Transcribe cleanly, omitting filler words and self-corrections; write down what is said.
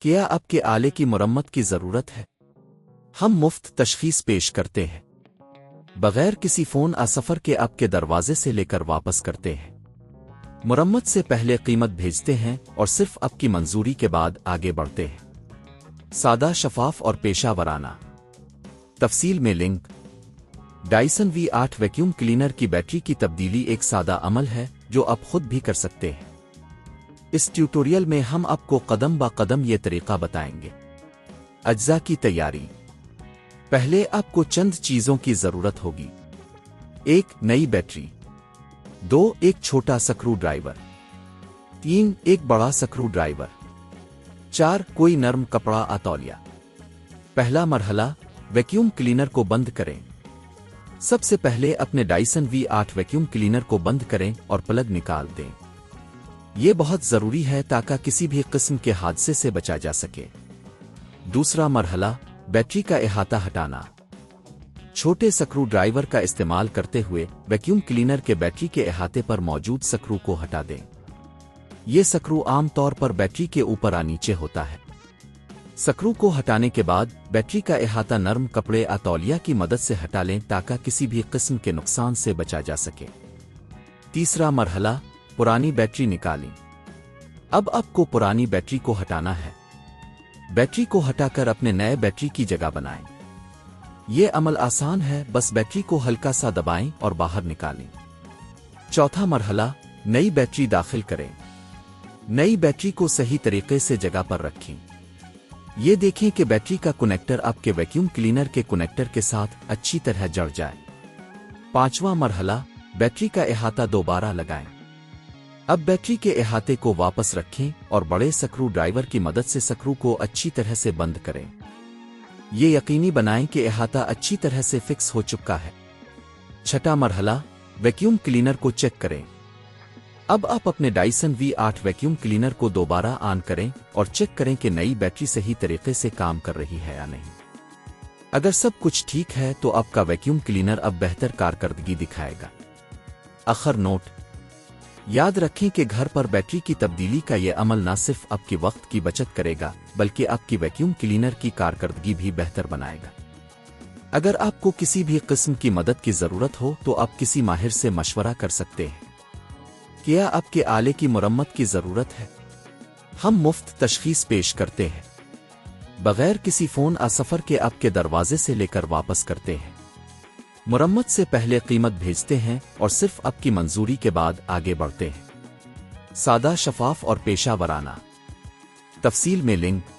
کیا آپ کے آلے کی مرمت کی ضرورت ہے؟ ہم مفت تشخیص پیش کرتے ہیں، بغیر کسی فون سفر کے آپ کے دروازے سے لے کر واپس کرتے ہیں۔ مرمت سے پہلے قیمت بھیجتے ہیں اور صرف آپ کی منظوری کے بعد آگے بڑھتے ہیں۔ سادہ، شفاف اور پیشہ ورانہ۔ تفصیل میں link. Dyson V8 vacuum cleaner کی بیٹری کی تبدیلی ایک سادہ عمل ہے جو آپ خود بھی کر سکتے ہیں۔ اس ٹیوٹوریل میں ہم آپ کو قدم با قدم یہ طریقہ بتائیں گے۔ اجزاء کی تیاری۔ پہلے آپ کو چند چیزوں کی ضرورت ہوگی۔ 1 نئی بیٹری، 2 ایک چھوٹا سکرو ڈرائیور، 3 ایک بڑا سکرو ڈرائیور، 4 کوئی نرم کپڑا تولیہ۔ پہلا مرحلہ، ویکیوم کلینر کو بند کریں۔ سب سے پہلے اپنے ڈائسن V8 ویکیوم کلینر کو بند کریں اور پلگ نکال دیں۔ یہ بہت ضروری ہے تاکہ کسی بھی قسم کے حادثے سے بچا جا سکے۔ دوسرا مرحلہ، بیٹری کا احاطہ ہٹانا۔ چھوٹے سکرو ڈرائیور کا استعمال کرتے ہوئے ویکیوم کلینر کے بیٹری کے احاطے پر موجود سکرو کو ہٹا دیں۔ یہ سکرو عام طور پر بیٹری کے اوپر نیچے ہوتا ہے۔ سکرو کو ہٹانے کے بعد بیٹری کا احاطہ نرم کپڑے تولیہ کی مدد سے ہٹا لیں تاکہ کسی بھی قسم کے نقصان سے بچا جا سکے۔ تیسرا مرحلہ، پرانی بیٹری نکالیں۔ اب آپ کو پرانی بیٹری کو ہٹانا ہے۔ بیٹری کو ہٹا کر اپنے نئے بیٹری کی جگہ بنائیں۔ یہ عمل آسان ہے، بس بیٹری کو ہلکا سا دبائیں اور باہر نکالیں۔ چوتھا مرحلہ، نئی بیٹری داخل کریں۔ نئی بیٹری کو صحیح طریقے سے جگہ پر رکھیں۔ یہ دیکھیں کہ بیٹری کا کنیکٹر آپ کے ویکیوم کلینر کے کنیکٹر کے ساتھ اچھی طرح جڑ جائے۔ پانچواں مرحلہ، بیٹری کا احاطہ دوبارہ لگائیں۔ اب بیٹری کے احاطے کو واپس رکھیں اور بڑے سکرو ڈرائیور کی مدد سے سکرو کو اچھی طرح سے بند کریں۔ یہ یقینی بنائیں کہ احاطہ اچھی طرح سے فکس ہو چکا ہے۔ چھٹا مرحلہ، ویکیوم کلینر کو چیک کریں۔ اب آپ اپنے ڈائسن V8 ویکیوم کلینر کو دوبارہ آن کریں اور چیک کریں کہ نئی بیٹری صحیح طریقے سے کام کر رہی ہے یا نہیں۔ اگر سب کچھ ٹھیک ہے تو آپ کا ویکیوم کلینر اب بہتر کارکردگی دکھائے گا۔ آخر نوٹ، یاد رکھیں کہ گھر پر بیٹری کی تبدیلی کا یہ عمل نہ صرف آپ کی وقت کی بچت کرے گا بلکہ آپ کی ویکیوم کلینر کی کارکردگی بھی بہتر بنائے گا۔ اگر آپ کو کسی بھی قسم کی مدد کی ضرورت ہو تو آپ کسی ماہر سے مشورہ کر سکتے ہیں۔ کیا آپ کے آلے کی مرمت کی ضرورت ہے؟ ہم مفت تشخیص پیش کرتے ہیں، بغیر کسی فون سفر کے آپ کے دروازے سے لے کر واپس کرتے ہیں۔ مرمت سے پہلے قیمت بھیجتے ہیں اور صرف آپ کی منظوری کے بعد آگے بڑھتے ہیں۔ سادہ، شفاف اور پیشہ ورانہ۔ تفصیل میں لنک۔